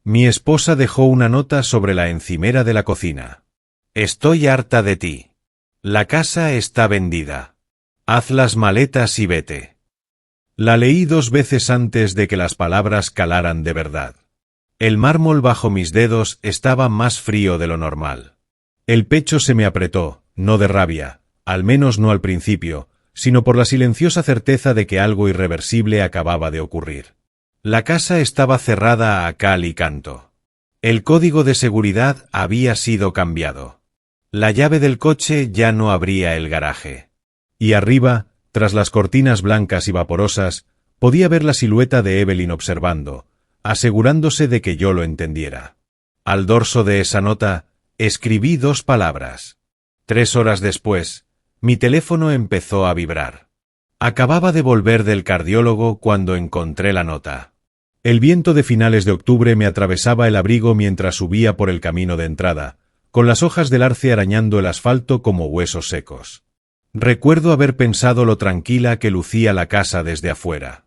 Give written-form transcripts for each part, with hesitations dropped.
Mi esposa dejó una nota sobre la encimera de la cocina. Estoy harta de ti. La casa está vendida. Haz las maletas y vete. La leí 2 veces antes de que las palabras calaran de verdad. El mármol bajo mis dedos estaba más frío de lo normal. El pecho se me apretó, no de rabia, al menos no al principio, sino por la silenciosa certeza de que algo irreversible acababa de ocurrir. La casa estaba cerrada a cal y canto. El código de seguridad había sido cambiado. La llave del coche ya no abría el garaje. Y arriba, tras las cortinas blancas y vaporosas, podía ver la silueta de Evelyn observando, asegurándose de que yo lo entendiera. Al dorso de esa nota, escribí 2 palabras. 3 horas después, mi teléfono empezó a vibrar. Acababa de volver del cardiólogo cuando encontré la nota. El viento de finales de octubre me atravesaba el abrigo mientras subía por el camino de entrada, con las hojas del arce arañando el asfalto como huesos secos. Recuerdo haber pensado lo tranquila que lucía la casa desde afuera.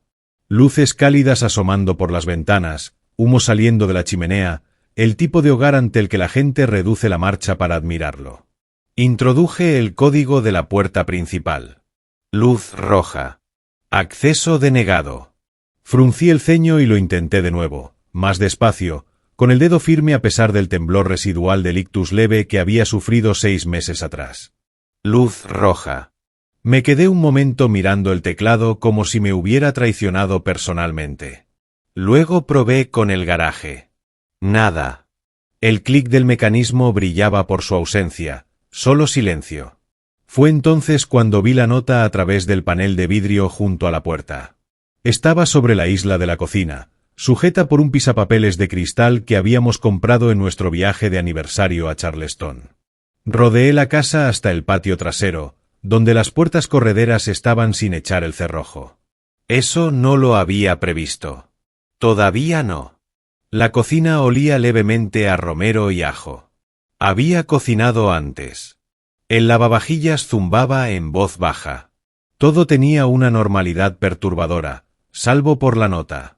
Luces cálidas asomando por las ventanas, humo saliendo de la chimenea, el tipo de hogar ante el que la gente reduce la marcha para admirarlo. Introduje el código de la puerta principal. Luz roja. Acceso denegado. Fruncí el ceño y lo intenté de nuevo, más despacio, con el dedo firme a pesar del temblor residual del ictus leve que había sufrido 6 meses atrás. Luz roja. Me quedé un momento mirando el teclado como si me hubiera traicionado personalmente. Luego probé con el garaje. Nada. El clic del mecanismo brillaba por su ausencia, solo silencio. Fue entonces cuando vi la nota a través del panel de vidrio junto a la puerta. Estaba sobre la isla de la cocina, sujeta por un pisapapeles de cristal que habíamos comprado en nuestro viaje de aniversario a Charleston. Rodeé la casa hasta el patio trasero, donde las puertas correderas estaban sin echar el cerrojo. Eso no lo había previsto. Todavía no. La cocina olía levemente a romero y ajo. Había cocinado antes. El lavavajillas zumbaba en voz baja. Todo tenía una normalidad perturbadora, salvo por la nota.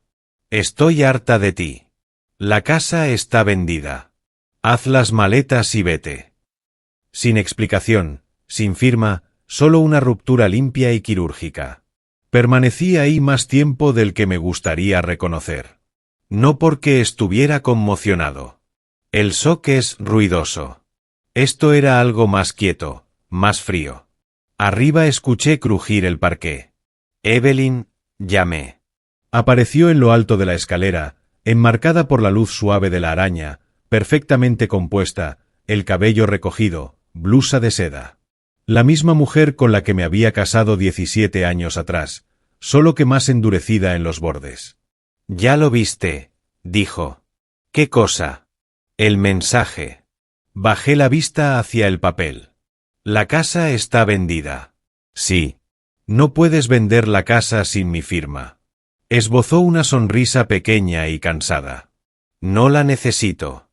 Estoy harta de ti. La casa está vendida. Haz las maletas y vete. Sin explicación, sin firma, solo una ruptura limpia y quirúrgica. Permanecí ahí más tiempo del que me gustaría reconocer. No porque estuviera conmocionado. El shock es ruidoso. Esto era algo más quieto, más frío. Arriba escuché crujir el parqué. Evelyn, llamé. Apareció en lo alto de la escalera, enmarcada por la luz suave de la araña, perfectamente compuesta, el cabello recogido, blusa de seda. La misma mujer con la que me había casado 17 años atrás, solo que más endurecida en los bordes. Ya lo viste, dijo. ¿Qué cosa? El mensaje. Bajé la vista hacia el papel. La casa está vendida. Sí. No puedes vender la casa sin mi firma. Esbozó una sonrisa pequeña y cansada. No la necesito.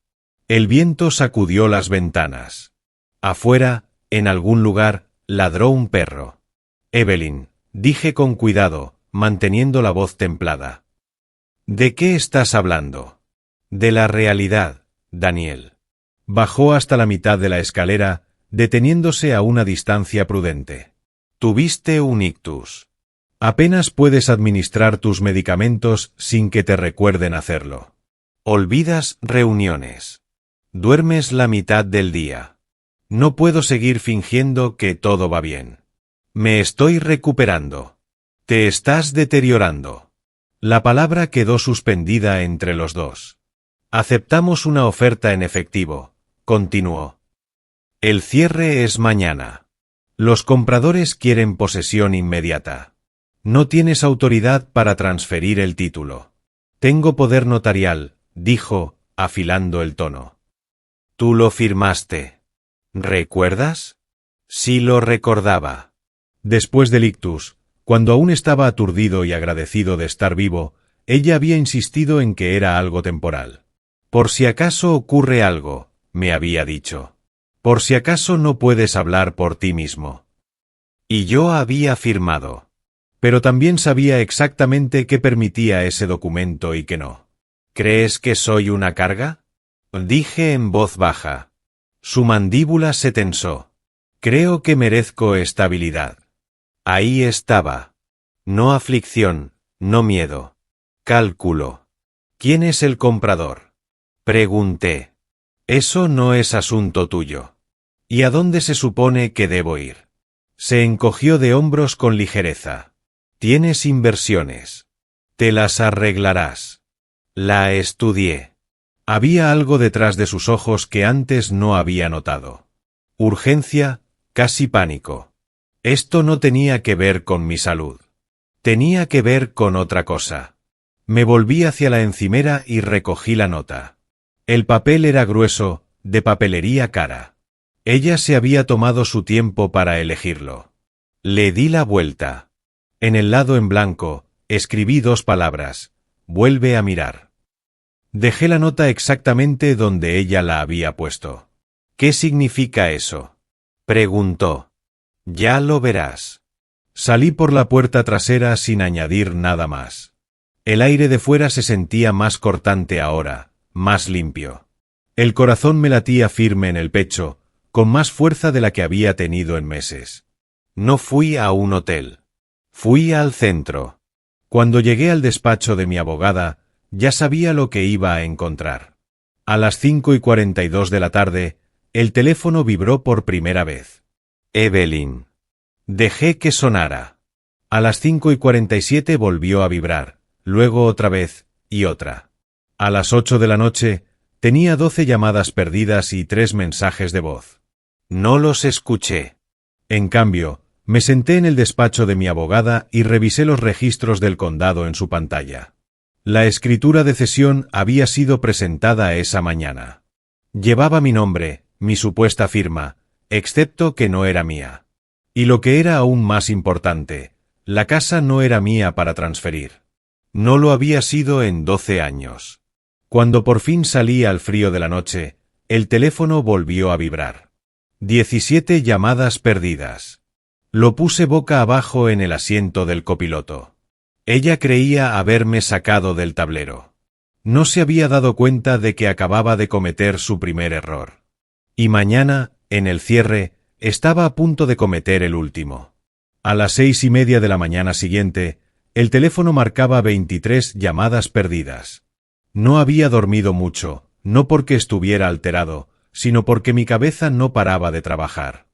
El viento sacudió las ventanas. Afuera, en algún lugar, ladró un perro. Evelyn, dije con cuidado, manteniendo la voz templada. ¿De qué estás hablando? De la realidad, Daniel. Bajó hasta la mitad de la escalera, deteniéndose a una distancia prudente. Tuviste un ictus. Apenas puedes administrar tus medicamentos sin que te recuerden hacerlo. Olvidas reuniones. Duermes la mitad del día. No puedo seguir fingiendo que todo va bien. Me estoy recuperando. Te estás deteriorando. La palabra quedó suspendida entre los dos. Aceptamos una oferta en efectivo, continuó. El cierre es mañana. Los compradores quieren posesión inmediata. No tienes autoridad para transferir el título. Tengo poder notarial, dijo, afilando el tono. Tú lo firmaste. ¿Recuerdas? Sí lo recordaba. Después del ictus, cuando aún estaba aturdido y agradecido de estar vivo, ella había insistido en que era algo temporal. Por si acaso ocurre algo, me había dicho. Por si acaso no puedes hablar por ti mismo. Y yo había firmado. Pero también sabía exactamente qué permitía ese documento y qué no. ¿Crees que soy una carga? Dije en voz baja. Su mandíbula se tensó. Creo que merezco estabilidad. Ahí estaba. No aflicción, no miedo. Cálculo. ¿Quién es el comprador? Pregunté. Eso no es asunto tuyo. ¿Y a dónde se supone que debo ir? Se encogió de hombros con ligereza. Tienes inversiones. Te las arreglarás. La estudié. Había algo detrás de sus ojos que antes no había notado. Urgencia, casi pánico. Esto no tenía que ver con mi salud. Tenía que ver con otra cosa. Me volví hacia la encimera y recogí la nota. El papel era grueso, de papelería cara. Ella se había tomado su tiempo para elegirlo. Le di la vuelta. En el lado en blanco, escribí 2 palabras. Vuelve a mirar. Dejé la nota exactamente donde ella la había puesto. ¿Qué significa eso? Preguntó. Ya lo verás. Salí por la puerta trasera sin añadir nada más. El aire de fuera se sentía más cortante ahora, más limpio. El corazón me latía firme en el pecho, con más fuerza de la que había tenido en meses. No fui a un hotel. Fui al centro. Cuando llegué al despacho de mi abogada, ya sabía lo que iba a encontrar. A las 5:42 de la tarde, el teléfono vibró por primera vez. Evelyn. Dejé que sonara. A las 5:47 volvió a vibrar, luego otra vez, y otra. A las 8 de la noche, tenía 12 llamadas perdidas y 3 mensajes de voz. No los escuché. En cambio, me senté en el despacho de mi abogada y revisé los registros del condado en su pantalla. La escritura de cesión había sido presentada esa mañana. Llevaba mi nombre, mi supuesta firma, excepto que no era mía. Y lo que era aún más importante, la casa no era mía para transferir. No lo había sido en 12 años. Cuando por fin salí al frío de la noche, el teléfono volvió a vibrar. 17 llamadas perdidas. Lo puse boca abajo en el asiento del copiloto. Ella creía haberme sacado del tablero. No se había dado cuenta de que acababa de cometer su primer error. Y mañana, en el cierre, estaba a punto de cometer el último. A las 6:30 de la mañana siguiente, el teléfono marcaba 23 llamadas perdidas. No había dormido mucho, no porque estuviera alterado, sino porque mi cabeza no paraba de trabajar.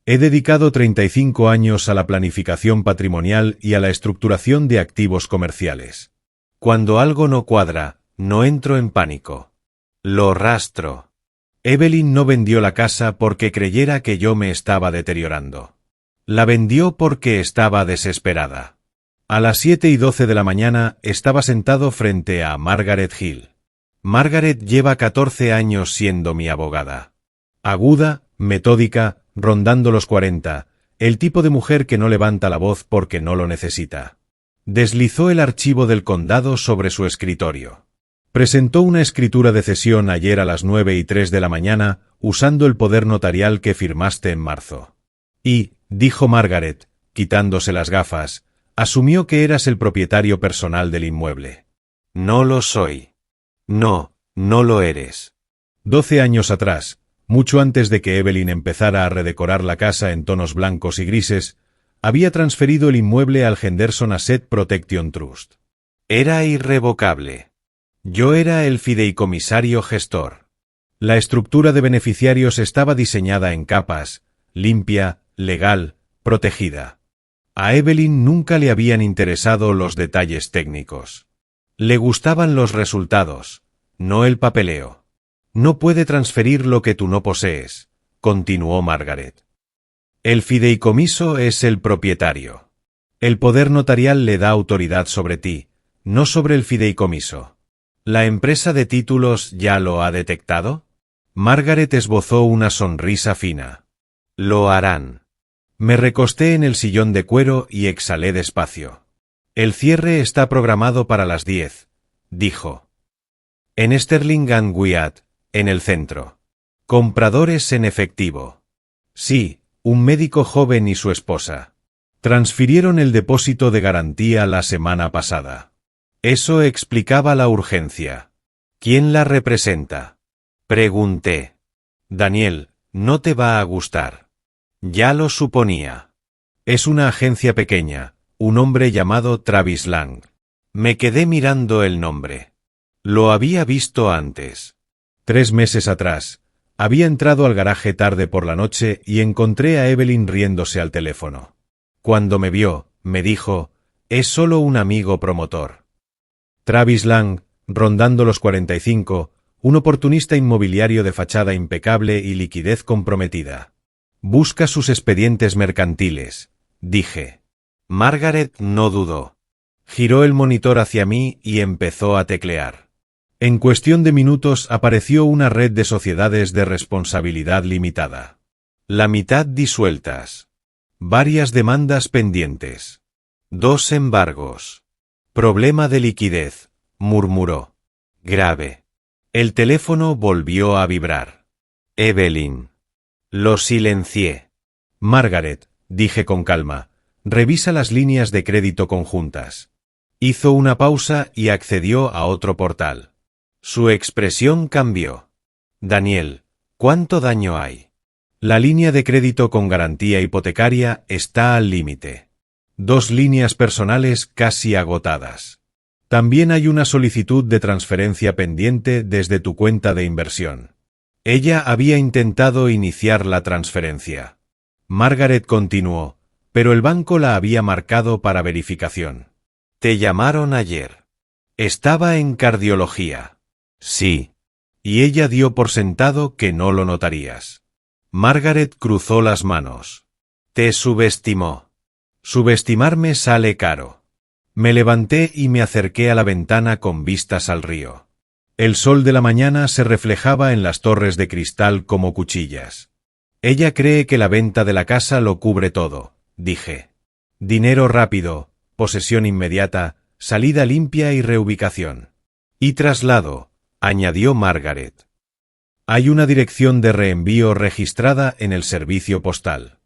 He dedicado 35 años a la planificación patrimonial y a la estructuración de activos comerciales. Cuando algo no cuadra, no entro en pánico. Lo rastro. Evelyn no vendió la casa porque creyera que yo me estaba deteriorando. La vendió porque estaba desesperada. A las 7:12 de la mañana estaba sentado frente a Margaret Hill. Margaret lleva 14 años siendo mi abogada. Aguda, metódica, rondando los 40, el tipo de mujer que no levanta la voz porque no lo necesita. Deslizó el archivo del condado sobre su escritorio. Presentó una escritura de cesión ayer a las 9:03 de la mañana, usando el poder notarial que firmaste en marzo. Y, dijo Margaret, quitándose las gafas, asumió que eras el propietario personal del inmueble. No lo soy. No, no lo eres. 12 años atrás, mucho antes de que Evelyn empezara a redecorar la casa en tonos blancos y grises, había transferido el inmueble al Henderson Asset Protection Trust. Era irrevocable. Yo era el fideicomisario gestor. La estructura de beneficiarios estaba diseñada en capas, limpia, legal, protegida. A Evelyn nunca le habían interesado los detalles técnicos. Le gustaban los resultados, no el papeleo. No puede transferir lo que tú no posees, continuó Margaret. El fideicomiso es el propietario. El poder notarial le da autoridad sobre ti, no sobre el fideicomiso. ¿La empresa de títulos ya lo ha detectado? Margaret esbozó una sonrisa fina. Lo harán. Me recosté en el sillón de cuero y exhalé despacio. El cierre está programado para las 10, dijo. En Sterling and Wyatt, en el centro. Compradores en efectivo. Sí, un médico joven y su esposa. Transfirieron el depósito de garantía la semana pasada. Eso explicaba la urgencia. ¿Quién la representa? Pregunté. Daniel, no te va a gustar. Ya lo suponía. Es una agencia pequeña, un hombre llamado Travis Lang. Me quedé mirando el nombre. Lo había visto antes. 3 meses atrás. Había entrado al garaje tarde por la noche y encontré a Evelyn riéndose al teléfono. Cuando me vio, me dijo, es solo un amigo promotor. Travis Lang, rondando los 45, un oportunista inmobiliario de fachada impecable y liquidez comprometida. Busca sus expedientes mercantiles, dije. Margaret no dudó. Giró el monitor hacia mí y empezó a teclear. En cuestión de minutos apareció una red de sociedades de responsabilidad limitada. La mitad disueltas. Varias demandas pendientes. 2 embargos. Problema de liquidez, murmuró. Grave. El teléfono volvió a vibrar. Evelyn. Lo silencié. Margaret, dije con calma, revisa las líneas de crédito conjuntas. Hizo una pausa y accedió a otro portal. Su expresión cambió. Daniel, ¿cuánto daño hay? La línea de crédito con garantía hipotecaria está al límite. 2 líneas personales casi agotadas. También hay una solicitud de transferencia pendiente desde tu cuenta de inversión. Ella había intentado iniciar la transferencia. Margaret continuó, pero el banco la había marcado para verificación. Te llamaron ayer. Estaba en cardiología. Sí. Y ella dio por sentado que no lo notarías. Margaret cruzó las manos. Te subestimó. Subestimarme sale caro. Me levanté y me acerqué a la ventana con vistas al río. El sol de la mañana se reflejaba en las torres de cristal como cuchillas. Ella cree que la venta de la casa lo cubre todo, dije. Dinero rápido, posesión inmediata, salida limpia y reubicación. Y traslado, añadió Margaret. Hay una dirección de reenvío registrada en el servicio postal.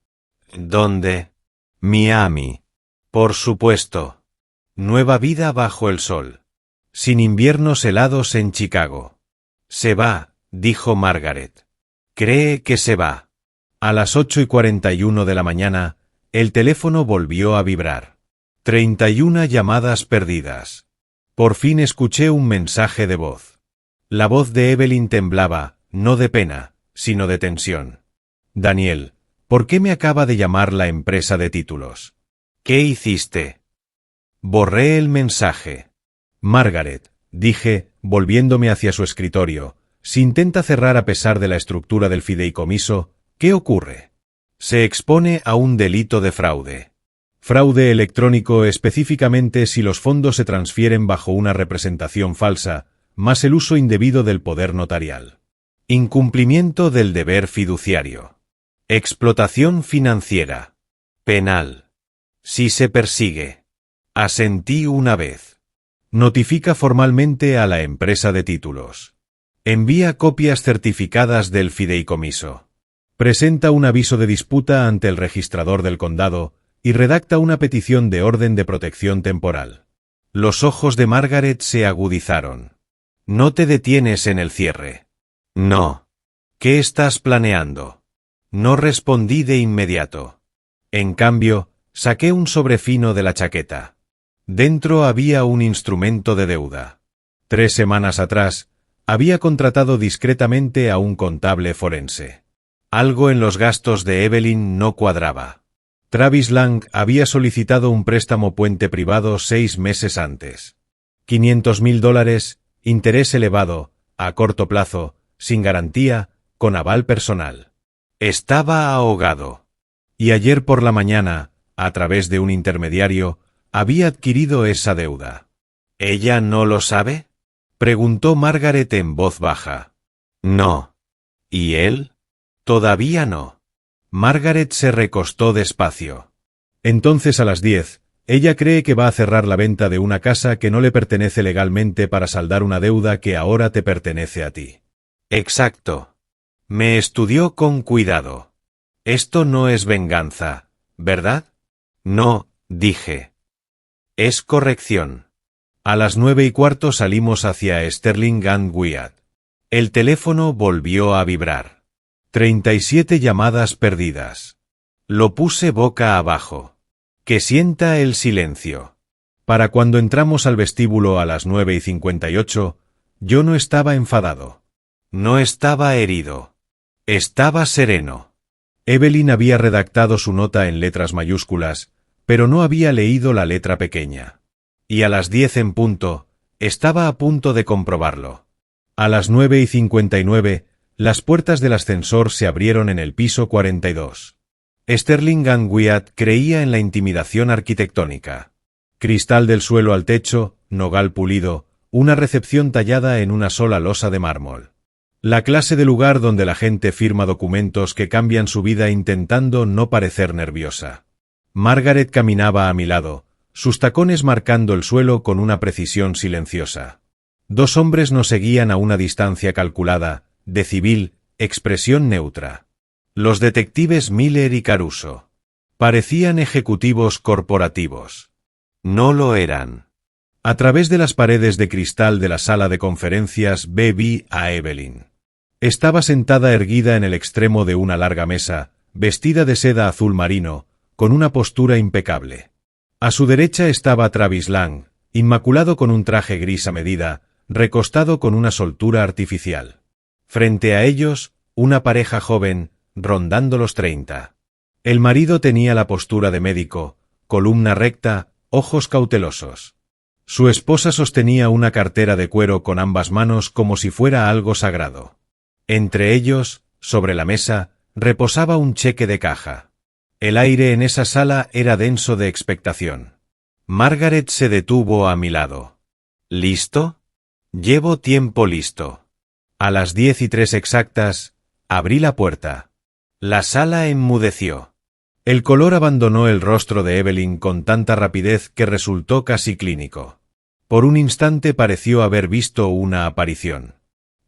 ¿Dónde? Miami. Por supuesto. Nueva vida bajo el sol. Sin inviernos helados en Chicago. Se va, dijo Margaret. Cree que se va. A las 8:41 de la mañana, el teléfono volvió a vibrar. 31 llamadas perdidas. Por fin escuché un mensaje de voz. La voz de Evelyn temblaba, no de pena, sino de tensión. Daniel, ¿por qué me acaba de llamar la empresa de títulos? ¿Qué hiciste? Borré el mensaje. Margaret, dije, volviéndome hacia su escritorio, si intenta cerrar a pesar de la estructura del fideicomiso, ¿qué ocurre? Se expone a un delito de fraude. Fraude electrónico específicamente si los fondos se transfieren bajo una representación falsa, más el uso indebido del poder notarial. Incumplimiento del deber fiduciario. Explotación financiera. Penal. Si se persigue. Asentí una vez. Notifica formalmente a la empresa de títulos. Envía copias certificadas del fideicomiso. Presenta un aviso de disputa ante el registrador del condado y redacta una petición de orden de protección temporal. Los ojos de Margaret se agudizaron. No te detienes en el cierre. No. ¿Qué estás planeando? No respondí de inmediato. En cambio, saqué un sobre fino de la chaqueta. Dentro había un instrumento de deuda. 3 semanas atrás, había contratado discretamente a un contable forense. Algo en los gastos de Evelyn no cuadraba. Travis Lang había solicitado un préstamo puente privado 6 meses antes. $500,000, interés elevado, a corto plazo, sin garantía, con aval personal. Estaba ahogado. Y ayer por la mañana, a través de un intermediario, había adquirido esa deuda. ¿Ella no lo sabe? Preguntó Margaret en voz baja. No. ¿Y él? Todavía no. Margaret se recostó despacio. Entonces a las 10, ella cree que va a cerrar la venta de una casa que no le pertenece legalmente para saldar una deuda que ahora te pertenece a ti. Exacto. Me estudió con cuidado. Esto no es venganza, ¿verdad? No, dije. Es corrección. A las 9:15 salimos hacia Sterling and Wyatt. El teléfono volvió a vibrar. 37 llamadas perdidas. Lo puse boca abajo. Que sienta el silencio. Para cuando entramos al vestíbulo a las 9:58, yo no estaba enfadado. No estaba herido. Estaba sereno. Evelyn había redactado su nota en letras mayúsculas, pero no había leído la letra pequeña. Y a las 10 en punto, estaba a punto de comprobarlo. A las 9:59, las puertas del ascensor se abrieron en el piso 42. Sterling and Wyatt creía en la intimidación arquitectónica. Cristal del suelo al techo, nogal pulido, una recepción tallada en una sola losa de mármol. La clase de lugar donde la gente firma documentos que cambian su vida intentando no parecer nerviosa. Margaret caminaba a mi lado, sus tacones marcando el suelo con una precisión silenciosa. Dos hombres nos seguían a una distancia calculada, de civil, expresión neutra. Los detectives Miller y Caruso. Parecían ejecutivos corporativos. No lo eran. A través de las paredes de cristal de la sala de conferencias vi a Evelyn. Estaba sentada erguida en el extremo de una larga mesa, vestida de seda azul marino, con una postura impecable. A su derecha estaba Travis Lang, inmaculado con un traje gris a medida, recostado con una soltura artificial. Frente a ellos, una pareja joven, rondando los 30. El marido tenía la postura de médico, columna recta, ojos cautelosos. Su esposa sostenía una cartera de cuero con ambas manos como si fuera algo sagrado. Entre ellos, sobre la mesa, reposaba un cheque de caja. El aire en esa sala era denso de expectación. Margaret se detuvo a mi lado. ¿Listo? Llevo tiempo listo. A las 10:03 exactas, abrí la puerta. La sala enmudeció. El color abandonó el rostro de Evelyn con tanta rapidez que resultó casi clínico. Por un instante pareció haber visto una aparición.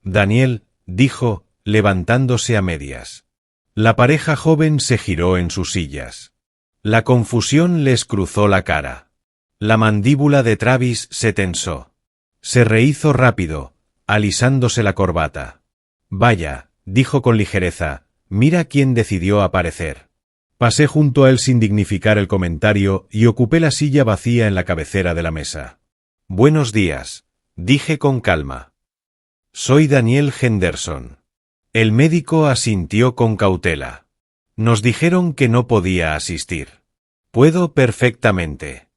Daniel, dijo, levantándose a medias. La pareja joven se giró en sus sillas. La confusión les cruzó la cara. La mandíbula de Travis se tensó. Se rehízo rápido, alisándose la corbata. Vaya, dijo con ligereza, mira quién decidió aparecer. Pasé junto a él sin dignificar el comentario y ocupé la silla vacía en la cabecera de la mesa. Buenos días, dije con calma. Soy Daniel Henderson. El médico asintió con cautela. Nos dijeron que no podía asistir. Puedo perfectamente.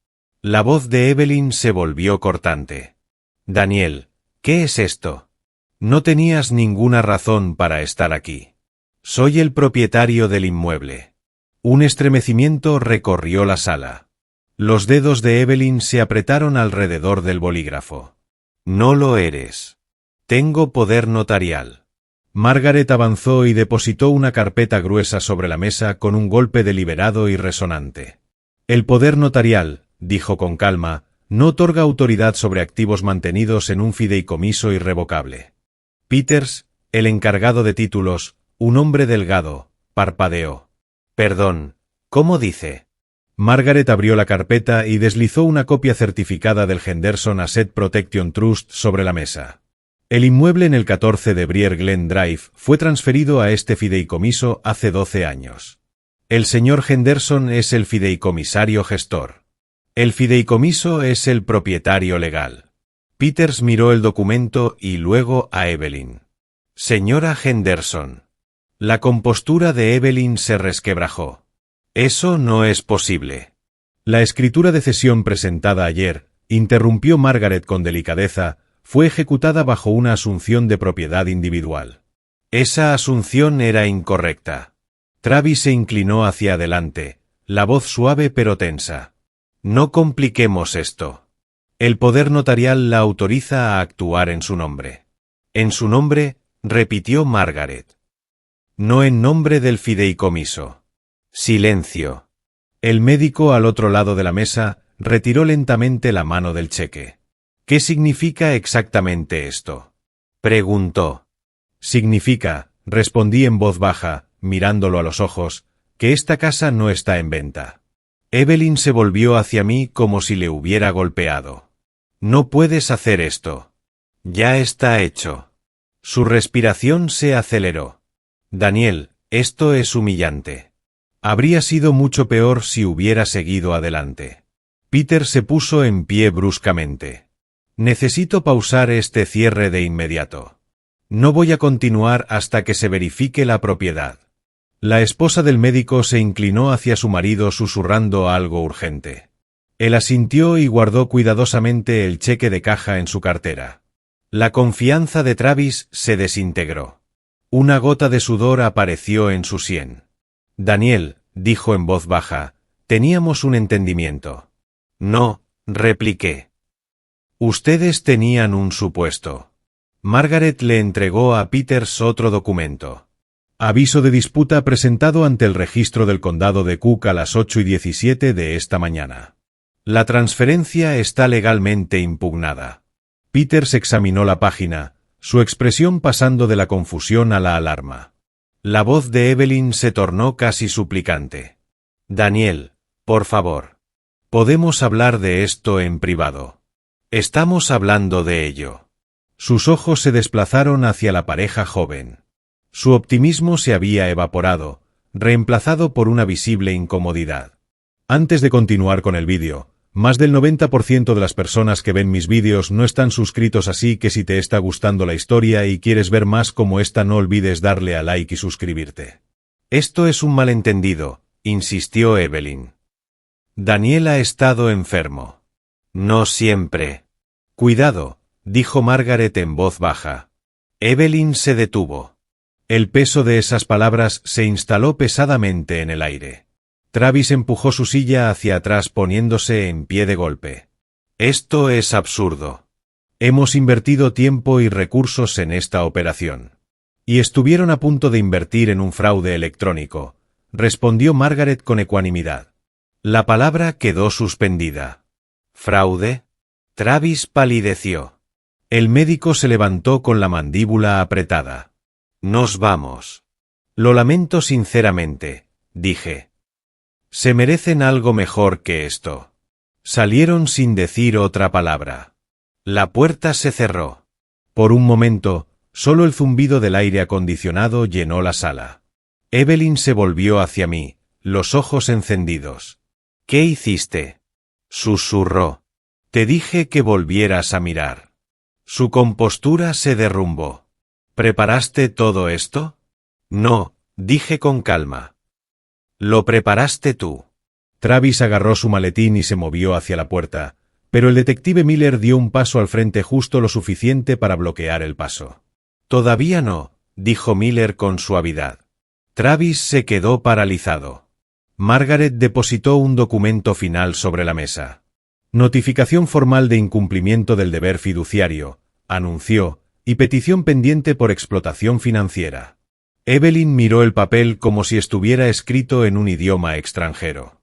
La voz de Evelyn se volvió cortante. Daniel, ¿qué es esto? No tenías ninguna razón para estar aquí. Soy el propietario del inmueble. Un estremecimiento recorrió la sala. Los dedos de Evelyn se apretaron alrededor del bolígrafo. No lo eres. Tengo poder notarial. Margaret avanzó y depositó una carpeta gruesa sobre la mesa con un golpe deliberado y resonante. El poder notarial, dijo con calma, no otorga autoridad sobre activos mantenidos en un fideicomiso irrevocable. Peters, el encargado de títulos, un hombre delgado, parpadeó. Perdón, ¿cómo dice? Margaret abrió la carpeta y deslizó una copia certificada del Henderson Asset Protection Trust sobre la mesa. El inmueble en el 14 de Briar Glen Drive fue transferido a este fideicomiso hace 12 años. El señor Henderson es el fideicomisario gestor. El fideicomiso es el propietario legal. Peters miró el documento y luego a Evelyn. Señora Henderson. La compostura de Evelyn se resquebrajó. Eso no es posible. La escritura de cesión presentada ayer, interrumpió Margaret con delicadeza, fue ejecutada bajo una asunción de propiedad individual. Esa asunción era incorrecta. Travis se inclinó hacia adelante, la voz suave pero tensa. No compliquemos esto. El poder notarial la autoriza a actuar en su nombre. En su nombre, repitió Margaret. No en nombre del fideicomiso. Silencio. El médico al otro lado de la mesa retiró lentamente la mano del cheque. ¿Qué significa exactamente esto? Preguntó. Significa, respondí en voz baja, mirándolo a los ojos, que esta casa no está en venta. Evelyn se volvió hacia mí como si le hubiera golpeado. No puedes hacer esto. Ya está hecho. Su respiración se aceleró. Daniel, esto es humillante. Habría sido mucho peor si hubiera seguido adelante. Peter se puso en pie bruscamente. Necesito pausar este cierre de inmediato. No voy a continuar hasta que se verifique la propiedad. La esposa del médico se inclinó hacia su marido susurrando algo urgente. Él asintió y guardó cuidadosamente el cheque de caja en su cartera. La confianza de Travis se desintegró. Una gota de sudor apareció en su sien. Daniel, dijo en voz baja, teníamos un entendimiento. No, repliqué. Ustedes tenían un supuesto. Margaret le entregó a Peters otro documento. Aviso de disputa presentado ante el registro del condado de Cook a las 8:17 de esta mañana. La transferencia está legalmente impugnada. Peters examinó la página, su expresión pasando de la confusión a la alarma. La voz de Evelyn se tornó casi suplicante. Daniel, por favor. Podemos hablar de esto en privado. Estamos hablando de ello. Sus ojos se desplazaron hacia la pareja joven. Su optimismo se había evaporado, reemplazado por una visible incomodidad. Antes de continuar con el vídeo, más del 90% de las personas que ven mis vídeos no están suscritos, así que si te está gustando la historia y quieres ver más como esta, no olvides darle a like y suscribirte. Esto es un malentendido, insistió Evelyn. Daniel ha estado enfermo. No siempre. Cuidado, dijo Margaret en voz baja. Evelyn se detuvo. El peso de esas palabras se instaló pesadamente en el aire. Travis empujó su silla hacia atrás poniéndose en pie de golpe. Esto es absurdo. Hemos invertido tiempo y recursos en esta operación. Y estuvieron a punto de invertir en un fraude electrónico, respondió Margaret con ecuanimidad. La palabra quedó suspendida. ¿Fraude? Travis palideció. El médico se levantó con la mandíbula apretada. Nos vamos. Lo lamento sinceramente, dije. Se merecen algo mejor que esto. Salieron sin decir otra palabra. La puerta se cerró. Por un momento, solo el zumbido del aire acondicionado llenó la sala. Evelyn se volvió hacia mí, los ojos encendidos. ¿Qué hiciste? Susurró. Te dije que volvieras a mirar. Su compostura se derrumbó. ¿Preparaste todo esto? No, dije con calma. Lo preparaste tú. Travis agarró su maletín y se movió hacia la puerta, pero el detective Miller dio un paso al frente justo lo suficiente para bloquear el paso. Todavía no, dijo Miller con suavidad. Travis se quedó paralizado. Margaret depositó un documento final sobre la mesa. Notificación formal de incumplimiento del deber fiduciario, anunció, y petición pendiente por explotación financiera. Evelyn miró el papel como si estuviera escrito en un idioma extranjero.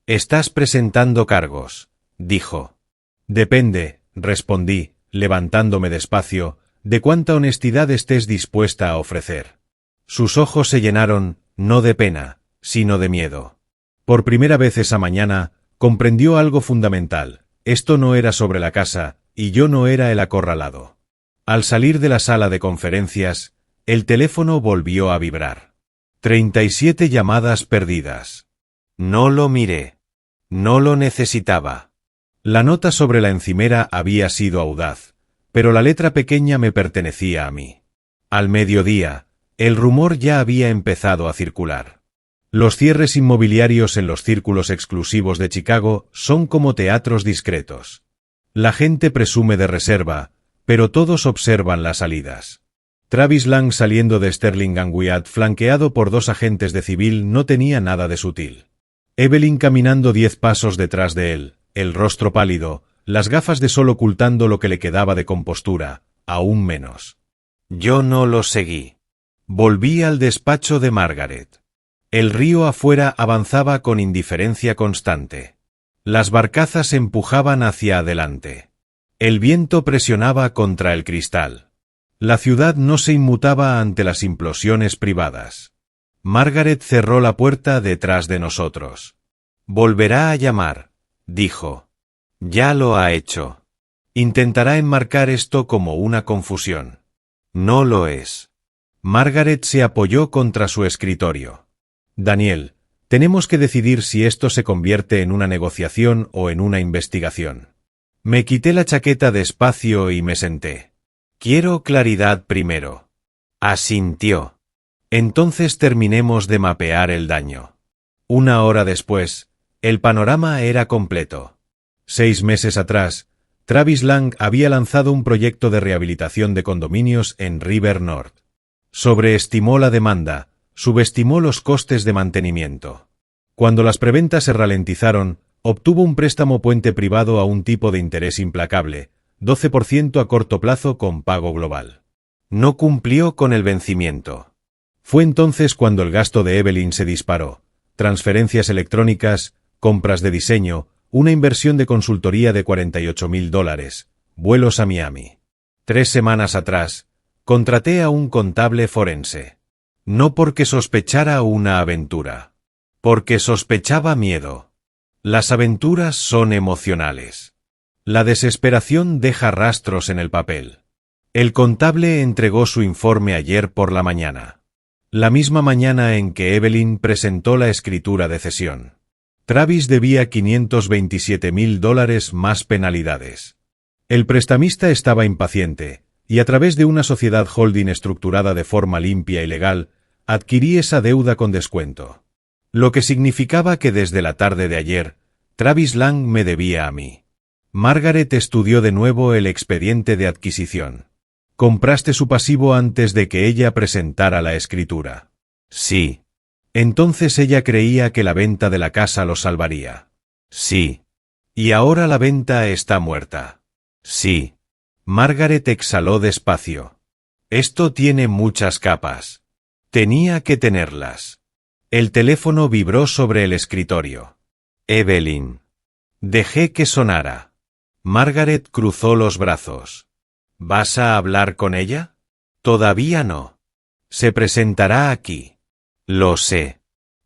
Estás presentando cargos, dijo. Depende, respondí, levantándome despacio, de cuánta honestidad estés dispuesta a ofrecer. Sus ojos se llenaron, no de pena, sino de miedo. Por primera vez esa mañana, comprendió algo fundamental. Esto no era sobre la casa, y yo no era el acorralado. Al salir de la sala de conferencias, el teléfono volvió a vibrar. 37 llamadas perdidas. No lo miré. No lo necesitaba. La nota sobre la encimera había sido audaz, pero la letra pequeña me pertenecía a mí. Al mediodía, el rumor ya había empezado a circular. Los cierres inmobiliarios en los círculos exclusivos de Chicago son como teatros discretos. La gente presume de reserva, pero todos observan las salidas. Travis Lang saliendo de Sterling and Wyatt flanqueado por 2 agentes de civil no tenía nada de sutil. Evelyn caminando 10 pasos detrás de él, el rostro pálido, las gafas de sol ocultando lo que le quedaba de compostura, aún menos. Yo no lo seguí. Volví al despacho de Margaret. El río afuera avanzaba con indiferencia constante. Las barcazas empujaban hacia adelante. El viento presionaba contra el cristal. La ciudad no se inmutaba ante las implosiones privadas. Margaret cerró la puerta detrás de nosotros. Volverá a llamar, dijo. Ya lo ha hecho. Intentará enmarcar esto como una confusión. No lo es. Margaret se apoyó contra su escritorio. Daniel, tenemos que decidir si esto se convierte en una negociación o en una investigación. Me quité la chaqueta despacio y me senté. Quiero claridad primero. Asintió. Entonces terminemos de mapear el daño. Una hora después, el panorama era completo. 6 meses atrás, Travis Lang había lanzado un proyecto de rehabilitación de condominios en River North. Sobreestimó la demanda, subestimó los costes de mantenimiento. Cuando las preventas se ralentizaron, obtuvo un préstamo puente privado a un tipo de interés implacable, 12% a corto plazo con pago global. No cumplió con el vencimiento. Fue entonces cuando el gasto de Evelyn se disparó. Transferencias electrónicas, compras de diseño, una inversión de consultoría de $48,000, vuelos a Miami. 3 semanas atrás, contraté a un contable forense. No porque sospechara una aventura. Porque sospechaba miedo. Las aventuras son emocionales. La desesperación deja rastros en el papel. El contable entregó su informe ayer por la mañana. La misma mañana en que Evelyn presentó la escritura de cesión. Travis debía $527,000 más penalidades. El prestamista estaba impaciente, y a través de una sociedad holding estructurada de forma limpia y legal, adquirí esa deuda con descuento. Lo que significaba que desde la tarde de ayer, Travis Lang me debía a mí. Margaret estudió de nuevo el expediente de adquisición. ¿Compraste su pasivo antes de que ella presentara la escritura? Sí. Entonces ella creía que la venta de la casa lo salvaría. Sí. ¿Y ahora la venta está muerta? Sí. Margaret exhaló despacio. Esto tiene muchas capas. Tenía que tenerlas. El teléfono vibró sobre el escritorio. Evelyn. Dejé que sonara. Margaret cruzó los brazos. ¿Vas a hablar con ella? Todavía no. Se presentará aquí. Lo sé.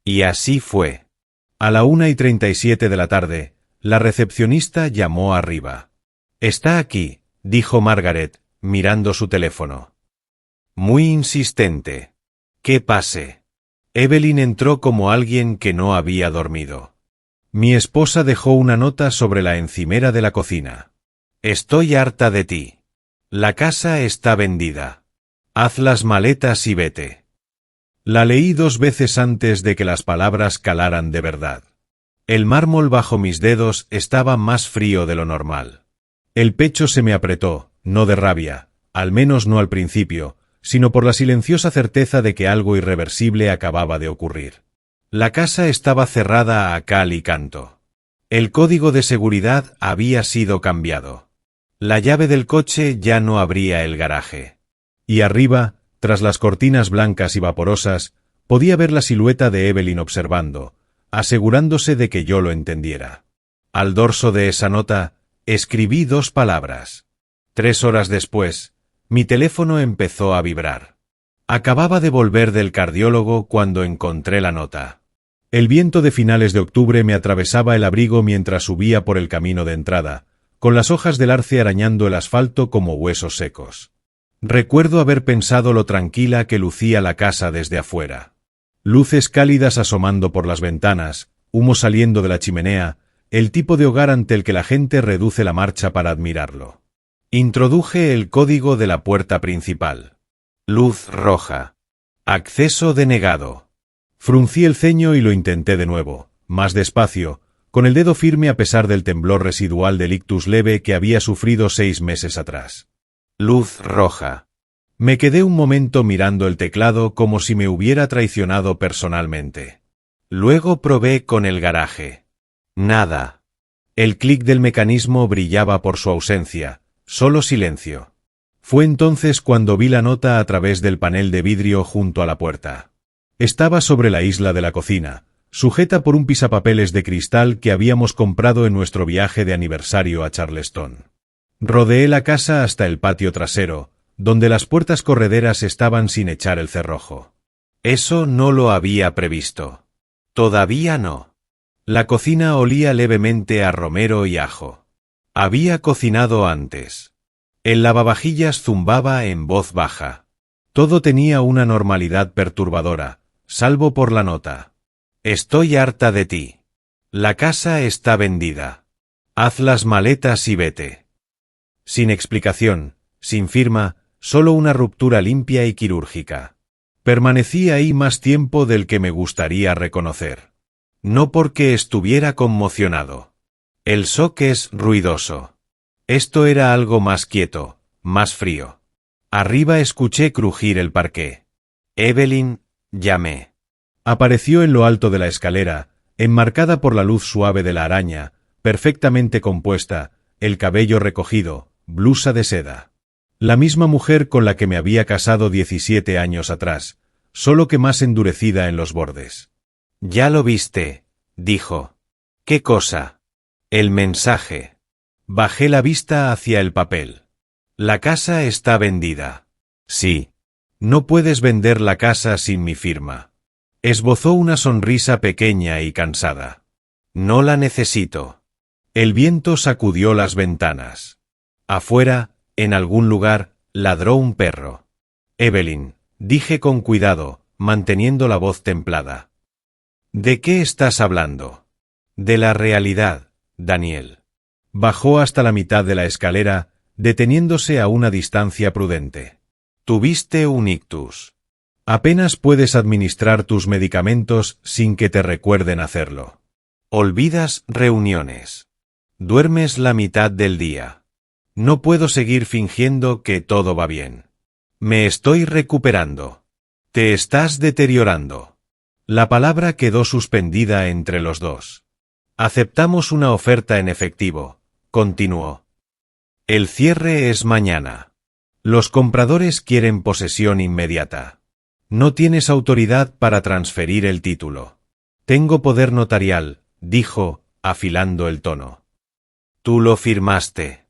Y así fue. A la 1:37 de la tarde, la recepcionista llamó arriba. Está aquí, dijo Margaret, mirando su teléfono. Muy insistente. Que pase. Evelyn entró como alguien que no había dormido. Mi esposa dejó una nota sobre la encimera de la cocina. Estoy harta de ti. La casa está vendida. Haz las maletas y vete. La leí 2 veces antes de que las palabras calaran de verdad. El mármol bajo mis dedos estaba más frío de lo normal. El pecho se me apretó, no de rabia, al menos no al principio, sino por la silenciosa certeza de que algo irreversible acababa de ocurrir. La casa estaba cerrada a cal y canto. El código de seguridad había sido cambiado. La llave del coche ya no abría el garaje. Y arriba, tras las cortinas blancas y vaporosas, podía ver la silueta de Evelyn observando, asegurándose de que yo lo entendiera. Al dorso de esa nota, escribí 2 palabras. 3 horas después, mi teléfono empezó a vibrar. Acababa de volver del cardiólogo cuando encontré la nota. El viento de finales de octubre me atravesaba el abrigo mientras subía por el camino de entrada, con las hojas del arce arañando el asfalto como huesos secos. Recuerdo haber pensado lo tranquila que lucía la casa desde afuera. Luces cálidas asomando por las ventanas, humo saliendo de la chimenea, el tipo de hogar ante el que la gente reduce la marcha para admirarlo. Introduje el código de la puerta principal. Luz roja. Acceso denegado. Fruncí el ceño y lo intenté de nuevo, más despacio, con el dedo firme a pesar del temblor residual del ictus leve que había sufrido 6 meses atrás. Luz roja. Me quedé un momento mirando el teclado como si me hubiera traicionado personalmente. Luego probé con el garaje. Nada. El clic del mecanismo brillaba por su ausencia, solo silencio. Fue entonces cuando vi la nota a través del panel de vidrio junto a la puerta. Estaba sobre la isla de la cocina, sujeta por un pisapapeles de cristal que habíamos comprado en nuestro viaje de aniversario a Charleston. Rodeé la casa hasta el patio trasero, donde las puertas correderas estaban sin echar el cerrojo. Eso no lo había previsto. Todavía no. La cocina olía levemente a romero y ajo. Había cocinado antes. El lavavajillas zumbaba en voz baja. Todo tenía una normalidad perturbadora, salvo por la nota. Estoy harta de ti. La casa está vendida. Haz las maletas y vete. Sin explicación, sin firma, solo una ruptura limpia y quirúrgica. Permanecí ahí más tiempo del que me gustaría reconocer. No porque estuviera conmocionado. El shock es ruidoso. Esto era algo más quieto, más frío. Arriba escuché crujir el parqué. Evelyn, llamé. Apareció en lo alto de la escalera, enmarcada por la luz suave de la araña, perfectamente compuesta, el cabello recogido, blusa de seda. La misma mujer con la que me había casado 17 años atrás, solo que más endurecida en los bordes. «Ya lo viste», dijo. «¿Qué cosa?» «El mensaje». Bajé la vista hacia el papel. «La casa está vendida». «Sí». «No puedes vender la casa sin mi firma». Esbozó una sonrisa pequeña y cansada. «No la necesito». El viento sacudió las ventanas. Afuera, en algún lugar, ladró un perro. «Evelyn», dije con cuidado, manteniendo la voz templada. «¿De qué estás hablando?» «De la realidad, Daniel». Bajó hasta la mitad de la escalera, deteniéndose a una distancia prudente. «Tuviste un ictus. Apenas puedes administrar tus medicamentos sin que te recuerden hacerlo. Olvidas reuniones. Duermes la mitad del día. No puedo seguir fingiendo que todo va bien. Me estoy recuperando. Te estás deteriorando». La palabra quedó suspendida entre los dos. «Aceptamos una oferta en efectivo», continuó. «El cierre es mañana. Los compradores quieren posesión inmediata. No tienes autoridad para transferir el título». «Tengo poder notarial», dijo, afilando el tono. «Tú lo firmaste.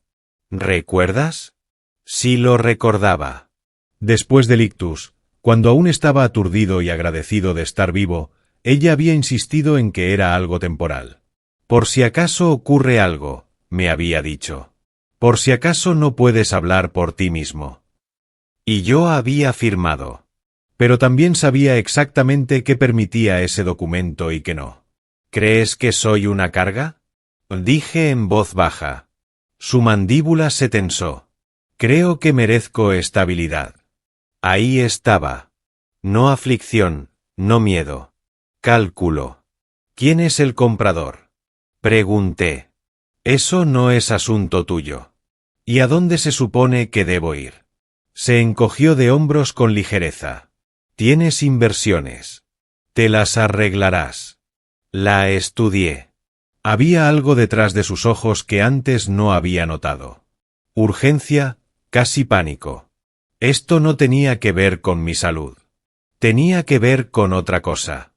¿Recuerdas?» Sí lo recordaba. Después del ictus, cuando aún estaba aturdido y agradecido de estar vivo, ella había insistido en que era algo temporal. «Por si acaso ocurre algo», me había dicho. «Por si acaso no puedes hablar por ti mismo». Y yo había firmado. Pero también sabía exactamente qué permitía ese documento y qué no. «¿Crees que soy una carga?», dije en voz baja. Su mandíbula se tensó. «Creo que merezco estabilidad». Ahí estaba. No aflicción, no miedo. Cálculo. «¿Quién es el comprador?», pregunté. «Eso no es asunto tuyo». «¿Y a dónde se supone que debo ir?». Se encogió de hombros con ligereza. «Tienes inversiones. Te las arreglarás». La estudié. Había algo detrás de sus ojos que antes no había notado. Urgencia, casi pánico. Esto no tenía que ver con mi salud. Tenía que ver con otra cosa.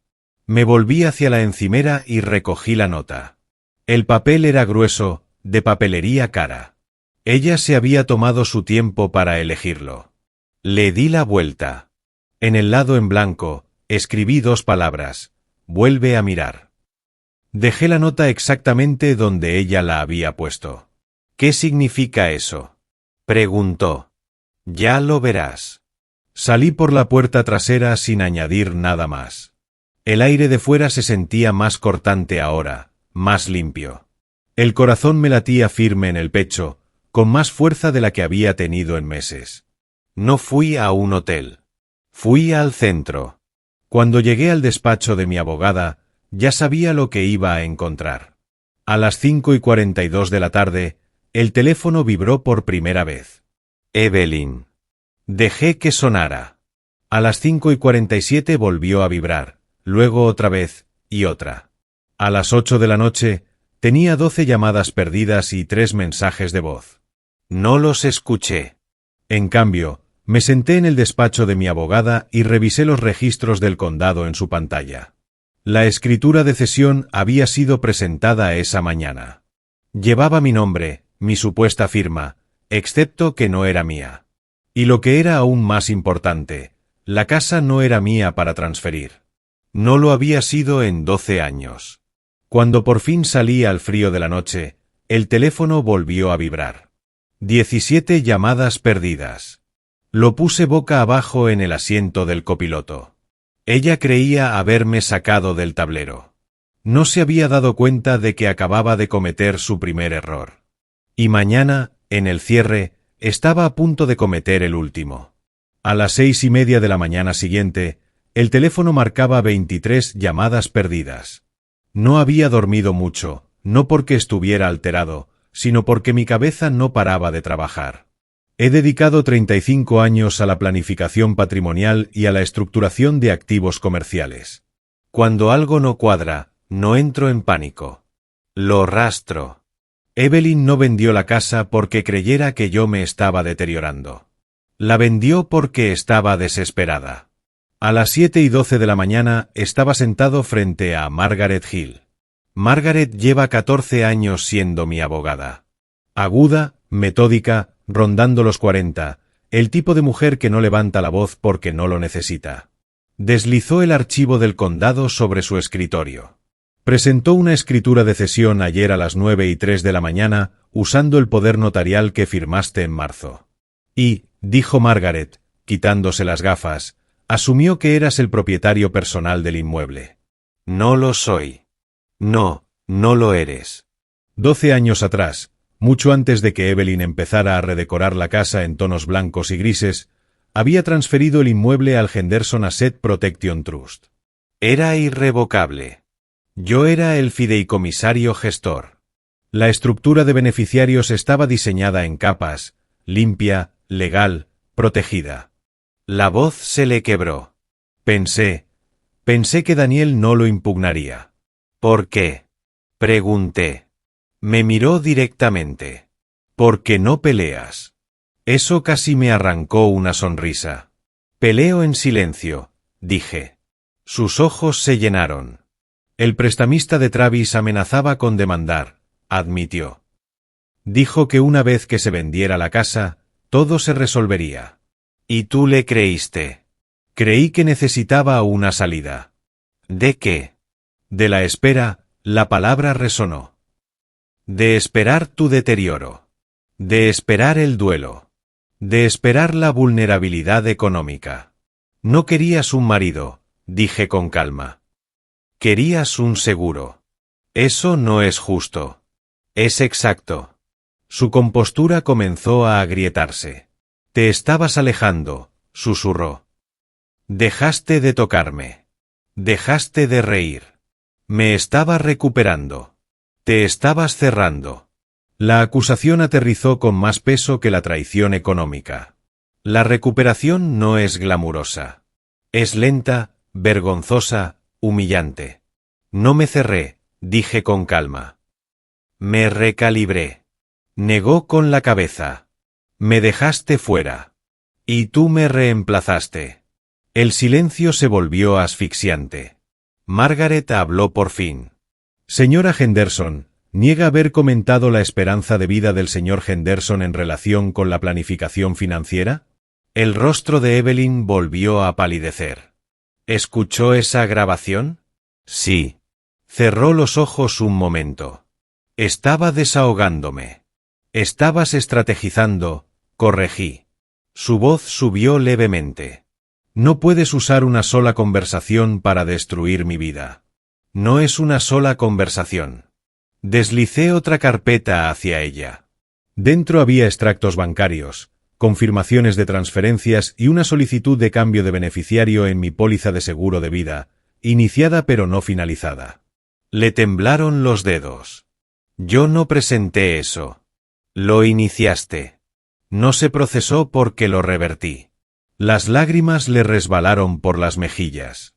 Me volví hacia la encimera y recogí la nota. El papel era grueso, de papelería cara. Ella se había tomado su tiempo para elegirlo. Le di la vuelta. En el lado en blanco, escribí 2 palabras. «Vuelve a mirar». Dejé la nota exactamente donde ella la había puesto. «¿Qué significa eso?», preguntó. «Ya lo verás». Salí por la puerta trasera sin añadir nada más. El aire de fuera se sentía más cortante ahora, más limpio. El corazón me latía firme en el pecho, con más fuerza de la que había tenido en meses. No fui a un hotel. Fui al centro. Cuando llegué al despacho de mi abogada, ya sabía lo que iba a encontrar. A las 5:42 de la tarde, el teléfono vibró por primera vez. «Evelyn». Dejé que sonara. A las 5:47 volvió a vibrar, luego otra vez, y otra. A las 8 de la noche, tenía 12 llamadas perdidas y 3 mensajes de voz. No los escuché. En cambio, me senté en el despacho de mi abogada y revisé los registros del condado en su pantalla. La escritura de cesión había sido presentada esa mañana. Llevaba mi nombre, mi supuesta firma, excepto que no era mía. Y lo que era aún más importante, la casa no era mía para transferir. No lo había sido en 12 años. Cuando por fin salí al frío de la noche, El teléfono volvió a vibrar. 17 llamadas perdidas. Lo puse boca abajo en el asiento del copiloto. Ella creía haberme sacado del tablero. No se había dado cuenta de que acababa de cometer su primer error. Y mañana, en el cierre, estaba a punto de cometer el último. A las 6:30 de la mañana siguiente, el teléfono marcaba 23 llamadas perdidas. No había dormido mucho, no porque estuviera alterado, sino porque mi cabeza no paraba de trabajar. He dedicado 35 años a la planificación patrimonial y a la estructuración de activos comerciales. Cuando algo no cuadra, no entro en pánico. Lo rastro. Evelyn no vendió la casa porque creyera que yo me estaba deteriorando. La vendió porque estaba desesperada. A las 7:12 de la mañana estaba sentado frente a Margaret Hill. Margaret lleva 14 años siendo mi abogada. Aguda, metódica, rondando los 40, el tipo de mujer que no levanta la voz porque no lo necesita. Deslizó el archivo del condado sobre su escritorio. Presentó una escritura de cesión ayer a las 9:03 de la mañana, usando el poder notarial que firmaste en marzo. Y, dijo Margaret, quitándose las gafas, asumió que eras el propietario personal del inmueble. No lo soy. No, no lo eres. 12 años atrás, mucho antes de que Evelyn empezara a redecorar la casa en tonos blancos y grises, había transferido el inmueble al Henderson Asset Protection Trust. Era irrevocable. Yo era el fideicomisario gestor. La estructura de beneficiarios estaba diseñada en capas, limpia, legal, protegida. La voz se le quebró. Pensé que Daniel no lo impugnaría. ¿Por qué? Pregunté. Me miró directamente. ¿Por qué no peleas? Eso casi me arrancó una sonrisa. Peleo en silencio, dije. Sus ojos se llenaron. El prestamista de Travis amenazaba con demandar, admitió. Dijo que una vez que se vendiera la casa, todo se resolvería. ¿Y tú le creíste? Creí que necesitaba una salida. ¿De qué? De la espera, la palabra resonó. De esperar tu deterioro. De esperar el duelo. De esperar la vulnerabilidad económica. No querías un marido, dije con calma. Querías un seguro. Eso no es justo. Es exacto. Su compostura comenzó a agrietarse. Te estabas alejando, susurró. Dejaste de tocarme. Dejaste de reír. Me estaba recuperando. Te estabas cerrando. La acusación aterrizó con más peso que la traición económica. La recuperación no es glamurosa. Es lenta, vergonzosa, humillante. No me cerré, dije con calma. Me recalibré. Negó con la cabeza. Me dejaste fuera. Y tú me reemplazaste. El silencio se volvió asfixiante. Margaret habló por fin. Señora Henderson, ¿niega haber comentado la esperanza de vida del señor Henderson en relación con la planificación financiera? El rostro de Evelyn volvió a palidecer. ¿Escuchó esa grabación? Sí. Cerró los ojos un momento. Estaba desahogándome. Estabas estrategizando, corregí. Su voz subió levemente. No puedes usar una sola conversación para destruir mi vida. No es una sola conversación. Deslicé otra carpeta hacia ella. Dentro había extractos bancarios, confirmaciones de transferencias y una solicitud de cambio de beneficiario en mi póliza de seguro de vida, iniciada pero no finalizada. Le temblaron los dedos. Yo no presenté eso. Lo iniciaste. No se procesó porque lo revertí. Las lágrimas le resbalaron por las mejillas.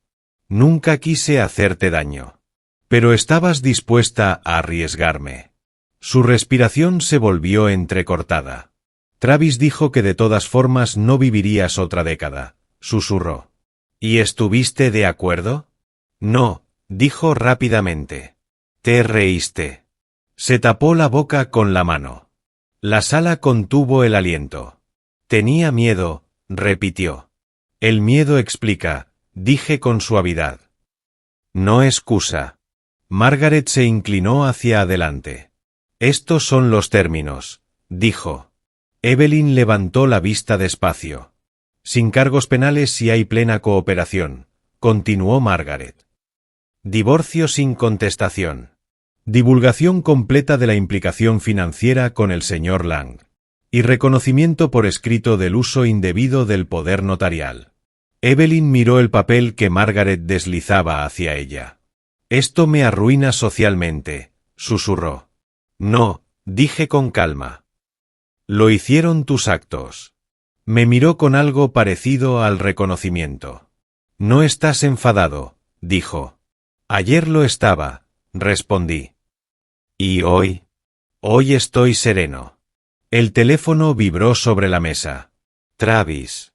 Nunca quise hacerte daño. Pero estabas dispuesta a arriesgarme. Su respiración se volvió entrecortada. Travis dijo que de todas formas no vivirías otra década, susurró. ¿Y estuviste de acuerdo? No, dijo rápidamente. Te reíste. Se tapó la boca con la mano. La sala contuvo el aliento. Tenía miedo, repitió. El miedo explica, dije con suavidad. No excusa. Margaret se inclinó hacia adelante. Estos son los términos, dijo. Evelyn levantó la vista despacio. Sin cargos penales si hay plena cooperación, continuó Margaret. Divorcio sin contestación. Divulgación completa de la implicación financiera con el señor Lang. Y reconocimiento por escrito del uso indebido del poder notarial. Evelyn miró el papel que Margaret deslizaba hacia ella. Esto me arruina socialmente, susurró. No, dije con calma. Lo hicieron tus actos. Me miró con algo parecido al reconocimiento. No estás enfadado, dijo. Ayer lo estaba, respondí. ¿Y hoy? Hoy estoy sereno. El teléfono vibró sobre la mesa. Travis.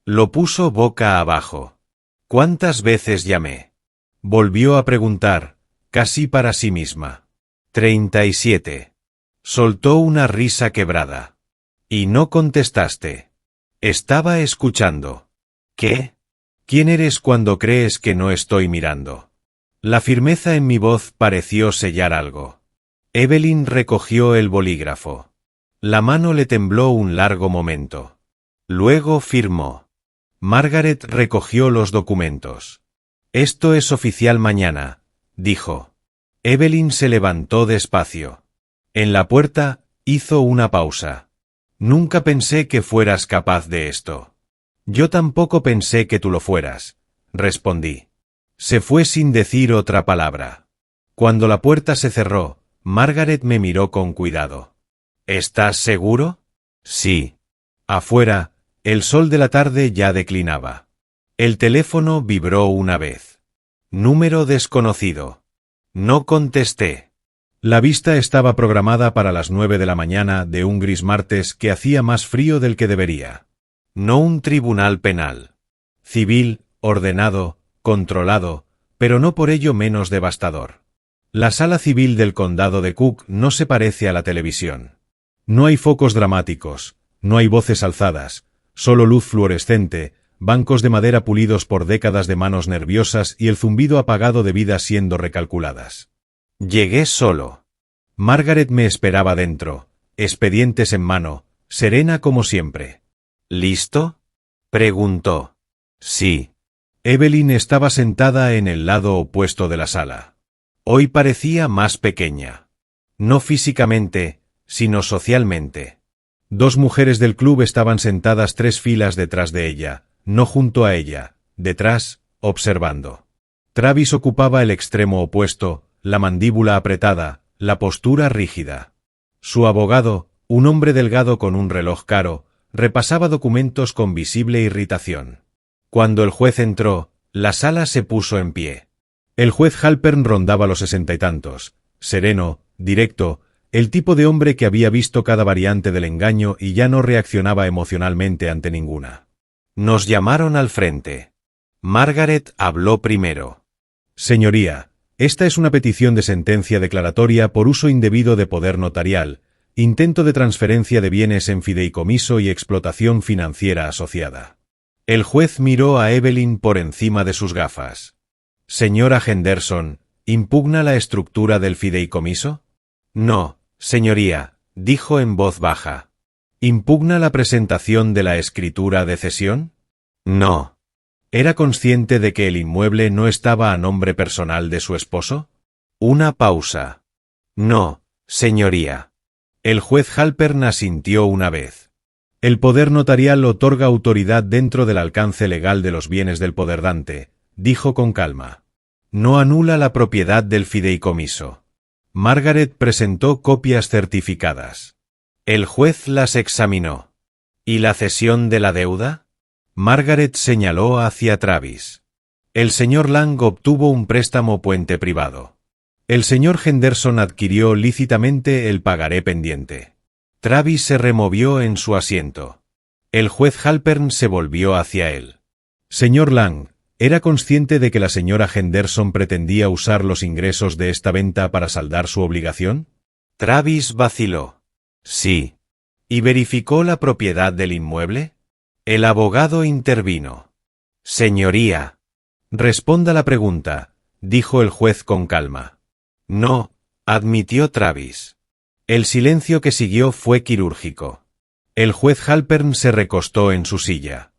Lo puso boca abajo. ¿Cuántas veces llamé? Volvió a preguntar, casi para sí misma. 37. Soltó una risa quebrada. Y no contestaste. Estaba escuchando. ¿Qué? ¿Quién eres cuando crees que no estoy mirando? La firmeza en mi voz pareció sellar algo. Evelyn recogió el bolígrafo. La mano le tembló un largo momento. Luego firmó. Margaret recogió los documentos. Esto es oficial mañana, dijo. Evelyn se levantó despacio. En la puerta, hizo una pausa. Nunca pensé que fueras capaz de esto. Yo tampoco pensé que tú lo fueras, respondí. Se fue sin decir otra palabra. Cuando la puerta se cerró, Margaret me miró con cuidado. ¿Estás seguro? Sí. Afuera, el sol de la tarde ya declinaba. El teléfono vibró una vez. Número desconocido. No contesté. La vista estaba programada para las 9 de la mañana de un gris martes que hacía más frío del que debería. No un tribunal penal. Civil, ordenado, controlado, pero no por ello menos devastador. La sala civil del condado de Cook no se parece a la televisión. No hay focos dramáticos, no hay voces alzadas, solo luz fluorescente, bancos de madera pulidos por décadas de manos nerviosas y el zumbido apagado de vidas siendo recalculadas. Llegué solo. Margaret me esperaba dentro, expedientes en mano, serena como siempre. ¿Listo? Preguntó. Sí. Evelyn estaba sentada en el lado opuesto de la sala. Hoy parecía más pequeña. No físicamente, sino socialmente. Dos mujeres del club estaban sentadas 3 filas detrás de ella, no junto a ella, detrás, observando. Travis ocupaba el extremo opuesto, la mandíbula apretada, la postura rígida. Su abogado, un hombre delgado con un reloj caro, repasaba documentos con visible irritación. Cuando el juez entró, la sala se puso en pie. El juez Halpern rondaba los 60 y tantos, sereno, directo, el tipo de hombre que había visto cada variante del engaño y ya no reaccionaba emocionalmente ante ninguna. Nos llamaron al frente. Margaret habló primero. Señoría, esta es una petición de sentencia declaratoria por uso indebido de poder notarial, intento de transferencia de bienes en fideicomiso y explotación financiera asociada. El juez miró a Evelyn por encima de sus gafas. Señora Henderson, ¿impugna la estructura del fideicomiso? No, señoría, dijo en voz baja. ¿Impugna la presentación de la escritura de cesión? No. ¿Era consciente de que el inmueble no estaba a nombre personal de su esposo? Una pausa. No, señoría. El juez Halpern asintió una vez. El poder notarial otorga autoridad dentro del alcance legal de los bienes del poderdante, dijo con calma. No anula la propiedad del fideicomiso. Margaret presentó copias certificadas. El juez las examinó. ¿Y la cesión de la deuda? Margaret señaló hacia Travis. El señor Lang obtuvo un préstamo puente privado. El señor Henderson adquirió lícitamente el pagaré pendiente. Travis se removió en su asiento. El juez Halpern se volvió hacia él. Señor Lang, ¿era consciente de que la señora Henderson pretendía usar los ingresos de esta venta para saldar su obligación? Travis vaciló. Sí. ¿Y verificó la propiedad del inmueble? El abogado intervino. Señoría. Responda la pregunta, dijo el juez con calma. No, admitió Travis. El silencio que siguió fue quirúrgico. El juez Halpern se recostó en su silla.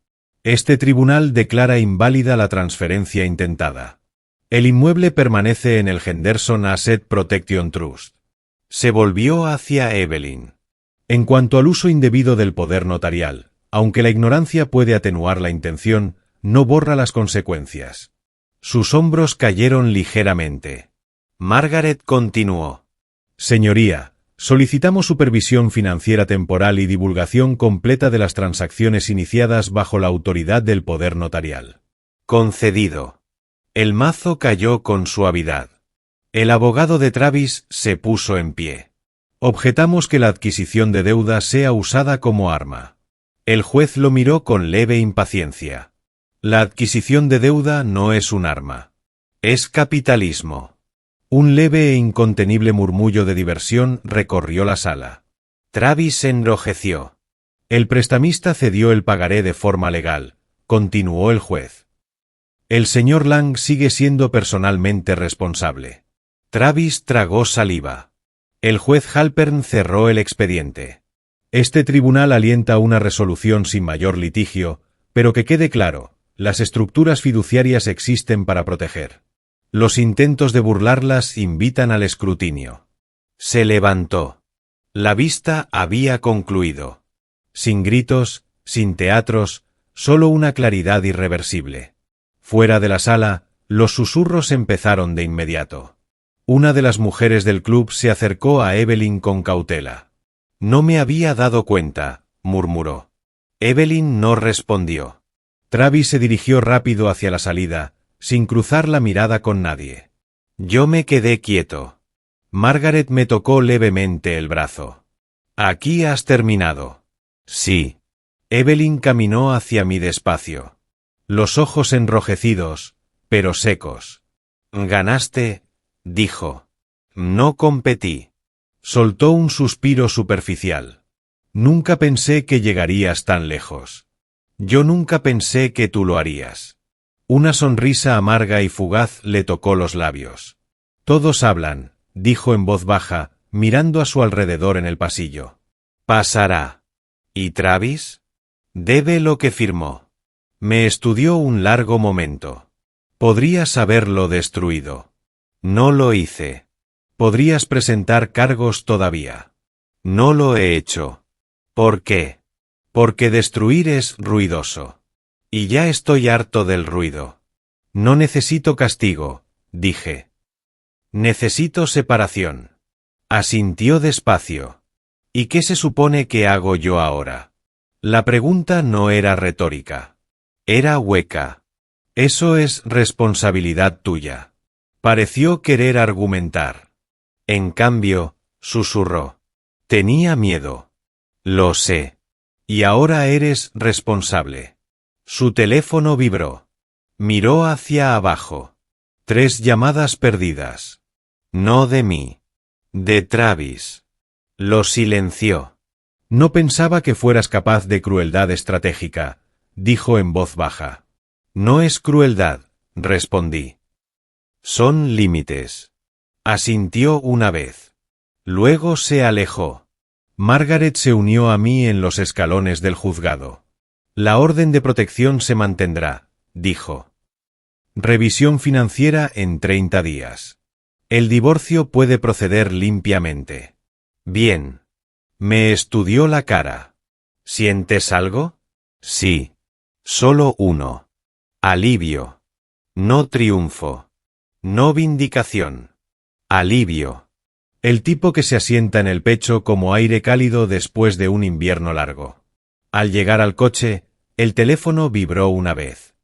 Este tribunal declara inválida la transferencia intentada. El inmueble permanece en el Henderson Asset Protection Trust. Se volvió hacia Evelyn. En cuanto al uso indebido del poder notarial, aunque la ignorancia puede atenuar la intención, no borra las consecuencias. Sus hombros cayeron ligeramente. Margaret continuó. Señoría, solicitamos supervisión financiera temporal y divulgación completa de las transacciones iniciadas bajo la autoridad del poder notarial. Concedido. El mazo cayó con suavidad. El abogado de Travis se puso en pie. Objetamos que la adquisición de deuda sea usada como arma. El juez lo miró con leve impaciencia. La adquisición de deuda no es un arma. Es capitalismo. Un leve e incontenible murmullo de diversión recorrió la sala. Travis se enrojeció. El prestamista cedió el pagaré de forma legal, continuó el juez. El señor Lang sigue siendo personalmente responsable. Travis tragó saliva. El juez Halpern cerró el expediente. Este tribunal alienta una resolución sin mayor litigio, pero que quede claro, las estructuras fiduciarias existen para proteger. Los intentos de burlarlas invitan al escrutinio. Se levantó. La vista había concluido. Sin gritos, sin teatros, solo una claridad irreversible. Fuera de la sala, los susurros empezaron de inmediato. Una de las mujeres del club se acercó a Evelyn con cautela. No me había dado cuenta, murmuró. Evelyn no respondió. Travis se dirigió rápido hacia la salida, sin cruzar la mirada con nadie. Yo me quedé quieto. Margaret me tocó levemente el brazo. Aquí has terminado. Sí. Evelyn caminó hacia mí despacio. Los ojos enrojecidos, pero secos. Ganaste, dijo. No competí. Soltó un suspiro superficial. Nunca pensé que llegarías tan lejos. Yo nunca pensé que tú lo harías. Una sonrisa amarga y fugaz le tocó los labios. Todos hablan, dijo en voz baja, mirando a su alrededor en el pasillo. Pasará. ¿Y Travis? Debe lo que firmó. Me estudió un largo momento. Podrías haberlo destruido. No lo hice. Podrías presentar cargos todavía. No lo he hecho. ¿Por qué? Porque destruir es ruidoso. Y ya estoy harto del ruido. No necesito castigo, dije. Necesito separación. Asintió despacio. ¿Y qué se supone que hago yo ahora? La pregunta no era retórica. Era hueca. Eso es responsabilidad tuya. Pareció querer argumentar. En cambio, susurró. Tenía miedo. Lo sé. Y ahora eres responsable. Su teléfono vibró. Miró hacia abajo. 3 llamadas perdidas. No de mí. De Travis. Lo silenció. No pensaba que fueras capaz de crueldad estratégica, dijo en voz baja. No es crueldad, respondí. Son límites. Asintió una vez. Luego se alejó. Margaret se unió a mí en los escalones del juzgado. La orden de protección se mantendrá, dijo. Revisión financiera en 30 días. El divorcio puede proceder limpiamente. Bien. Me estudió la cara. ¿Sientes algo? Sí. Solo uno. Alivio. No triunfo. No vindicación. Alivio. El tipo que se asienta en el pecho como aire cálido después de un invierno largo. Al llegar al coche, el teléfono vibró una vez.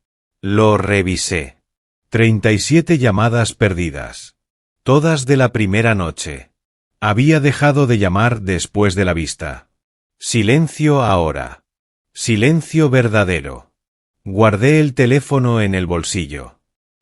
Lo revisé. 37 llamadas perdidas. Todas de la primera noche. Había dejado de llamar después de la vista. Silencio ahora. Silencio verdadero. Guardé el teléfono en el bolsillo.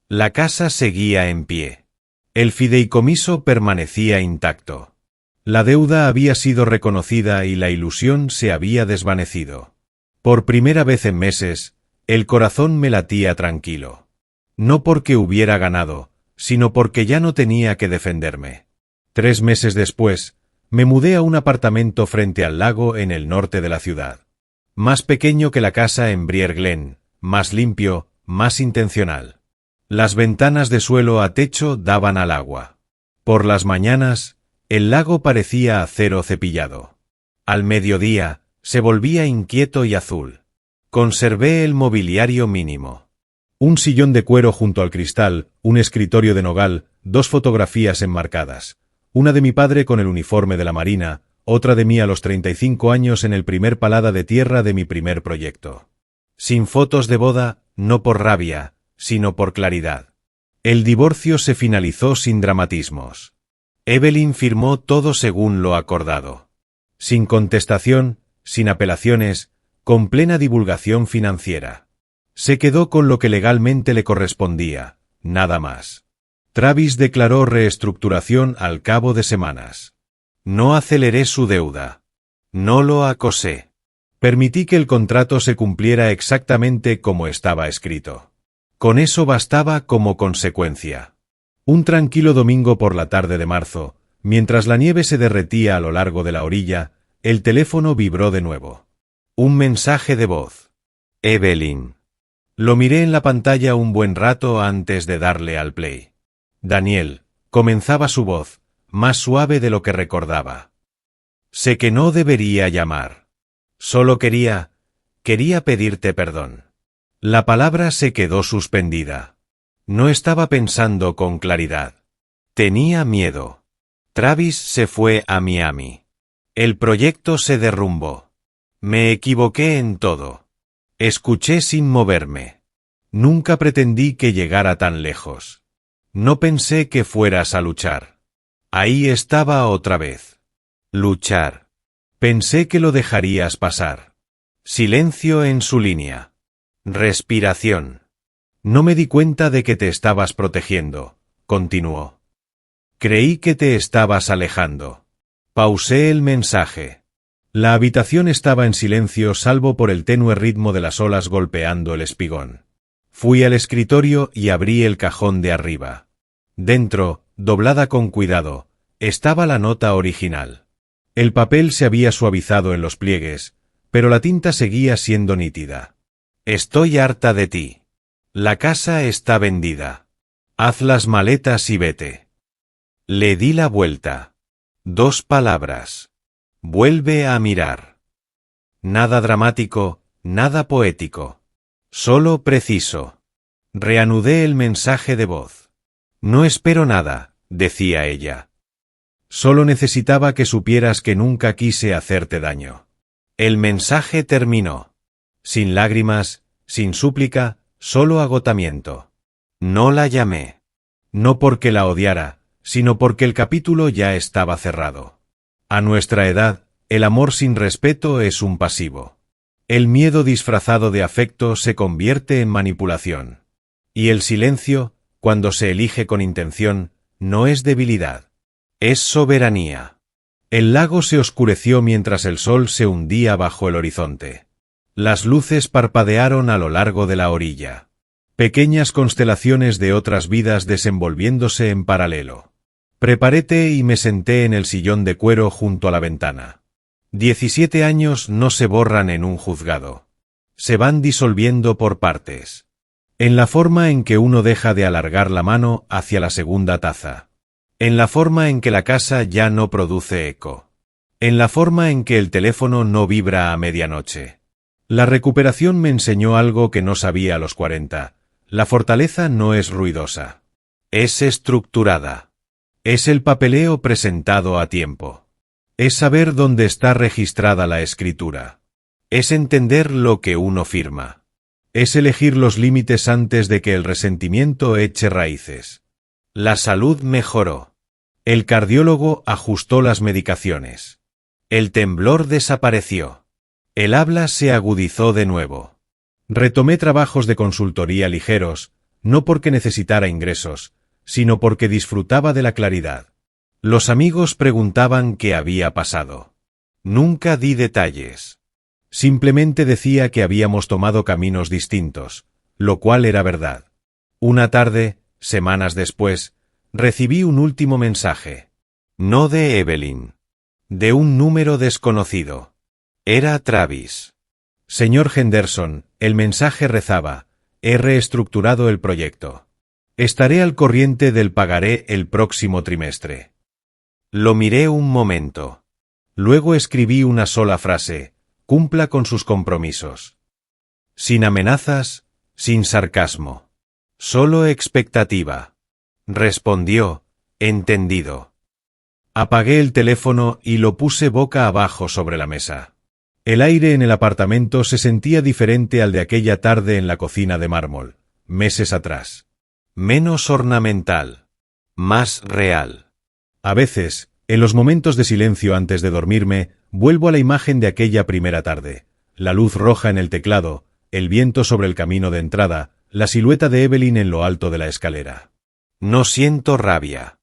La casa seguía en pie. El fideicomiso permanecía intacto. La deuda había sido reconocida y la ilusión se había desvanecido. Por primera vez en meses, el corazón me latía tranquilo. No porque hubiera ganado, sino porque ya no tenía que defenderme. 3 meses después, Me mudé a un apartamento frente al lago en el norte de la ciudad. Más pequeño que la casa en Brier Glen, más limpio, más intencional. Las ventanas de suelo a techo daban al agua. Por las mañanas, el lago parecía acero cepillado. Al mediodía, se volvía inquieto y azul. Conservé el mobiliario mínimo. Un sillón de cuero junto al cristal, un escritorio de nogal, 2 fotografías enmarcadas. Una de mi padre con el uniforme de la Marina, otra de mí a los 35 años en el primer palada de tierra de mi primer proyecto. Sin fotos de boda, no por rabia, sino por claridad. El divorcio se finalizó sin dramatismos. Evelyn firmó todo según lo acordado. Sin contestación, sin apelaciones, con plena divulgación financiera. Se quedó con lo que legalmente le correspondía, nada más. Travis declaró reestructuración al cabo de semanas. No aceleré su deuda. No lo acosé. Permití que el contrato se cumpliera exactamente como estaba escrito. Con eso bastaba como consecuencia. Un tranquilo domingo por la tarde de marzo, mientras la nieve se derretía a lo largo de la orilla, el teléfono vibró de nuevo. Un mensaje de voz. Evelyn. Lo miré en la pantalla un buen rato antes de darle al play. Daniel, comenzaba su voz, más suave de lo que recordaba. Sé que no debería llamar. Solo quería pedirte perdón. La palabra se quedó suspendida. No estaba pensando con claridad. Tenía miedo. Travis se fue a Miami. El proyecto se derrumbó. Me equivoqué en todo. Escuché sin moverme. Nunca pretendí que llegara tan lejos. No pensé que fueras a luchar. Ahí estaba otra vez. Luchar. Pensé que lo dejarías pasar. Silencio en su línea. Respiración. No me di cuenta de que te estabas protegiendo, continuó. Creí que te estabas alejando. Pausé el mensaje. La habitación estaba en silencio salvo por el tenue ritmo de las olas golpeando el espigón. Fui al escritorio y abrí el cajón de arriba. Dentro, doblada con cuidado, estaba la nota original. El papel se había suavizado en los pliegues, pero la tinta seguía siendo nítida. Estoy harta de ti. La casa está vendida. Haz las maletas y vete. Le di la vuelta. 2 palabras. Vuelve a mirar. Nada dramático, nada poético. Solo preciso. Reanudé el mensaje de voz. No espero nada, decía ella. Solo necesitaba que supieras que nunca quise hacerte daño. El mensaje terminó. Sin lágrimas, sin súplica, solo agotamiento. No la llamé. No porque la odiara, sino porque el capítulo ya estaba cerrado. A nuestra edad, el amor sin respeto es un pasivo. El miedo disfrazado de afecto se convierte en manipulación. Y el silencio, cuando se elige con intención, no es debilidad. Es soberanía. El lago se oscureció mientras el sol se hundía bajo el horizonte. Las luces parpadearon a lo largo de la orilla. Pequeñas constelaciones de otras vidas desenvolviéndose en paralelo. Preparé té y me senté en el sillón de cuero junto a la ventana. 17 años no se borran en un juzgado. Se van disolviendo por partes. En la forma en que uno deja de alargar la mano hacia la segunda taza. En la forma en que la casa ya no produce eco. En la forma en que el teléfono no vibra a medianoche. La recuperación me enseñó algo que no sabía a los 40. La fortaleza no es ruidosa. Es estructurada. Es el papeleo presentado a tiempo. Es saber dónde está registrada la escritura. Es entender lo que uno firma. Es elegir los límites antes de que el resentimiento eche raíces. La salud mejoró. El cardiólogo ajustó las medicaciones. El temblor desapareció. El habla se agudizó de nuevo. Retomé trabajos de consultoría ligeros, no porque necesitara ingresos, sino porque disfrutaba de la claridad. Los amigos preguntaban qué había pasado. Nunca di detalles. Simplemente decía que habíamos tomado caminos distintos, lo cual era verdad. Una tarde, semanas después, recibí un último mensaje. No de Evelyn. De un número desconocido. Era Travis. Señor Henderson, el mensaje rezaba: he reestructurado el proyecto. Estaré al corriente del pagaré el próximo trimestre. Lo miré un momento. Luego escribí una sola frase: cumpla con sus compromisos. Sin amenazas, sin sarcasmo. Solo expectativa. Respondió: entendido. Apagué el teléfono y lo puse boca abajo sobre la mesa. El aire en el apartamento se sentía diferente al de aquella tarde en la cocina de mármol, meses atrás. Menos ornamental. Más real. A veces, en los momentos de silencio antes de dormirme, vuelvo a la imagen de aquella primera tarde. La luz roja en el teclado, el viento sobre el camino de entrada, la silueta de Evelyn en lo alto de la escalera. No siento rabia.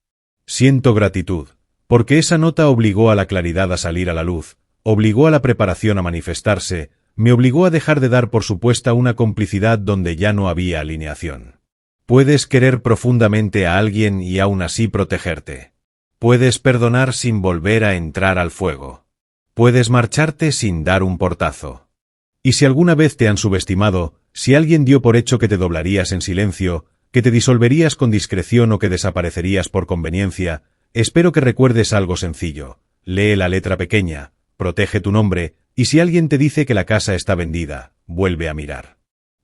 Siento gratitud, porque esa nota obligó a la claridad a salir a la luz, obligó a la preparación a manifestarse, me obligó a dejar de dar por supuesta una complicidad donde ya no había alineación. Puedes querer profundamente a alguien y aún así protegerte. Puedes perdonar sin volver a entrar al fuego. Puedes marcharte sin dar un portazo. Y si alguna vez te han subestimado, si alguien dio por hecho que te doblarías en silencio, que te disolverías con discreción o que desaparecerías por conveniencia, espero que recuerdes algo sencillo. Lee la letra pequeña, protege tu nombre, y si alguien te dice que la casa está vendida, vuelve a mirar.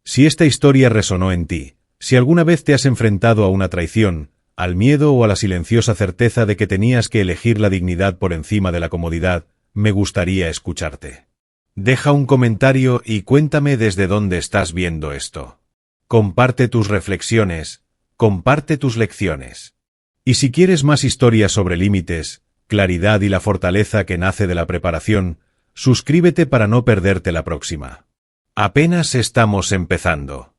Si esta historia resonó en ti, si alguna vez te has enfrentado a una traición, al miedo o a la silenciosa certeza de que tenías que elegir la dignidad por encima de la comodidad, me gustaría escucharte. Deja un comentario y cuéntame desde dónde estás viendo esto. Comparte tus reflexiones, comparte tus lecciones. Y si quieres más historias sobre límites, claridad y la fortaleza que nace de la preparación, suscríbete para no perderte la próxima. Apenas estamos empezando.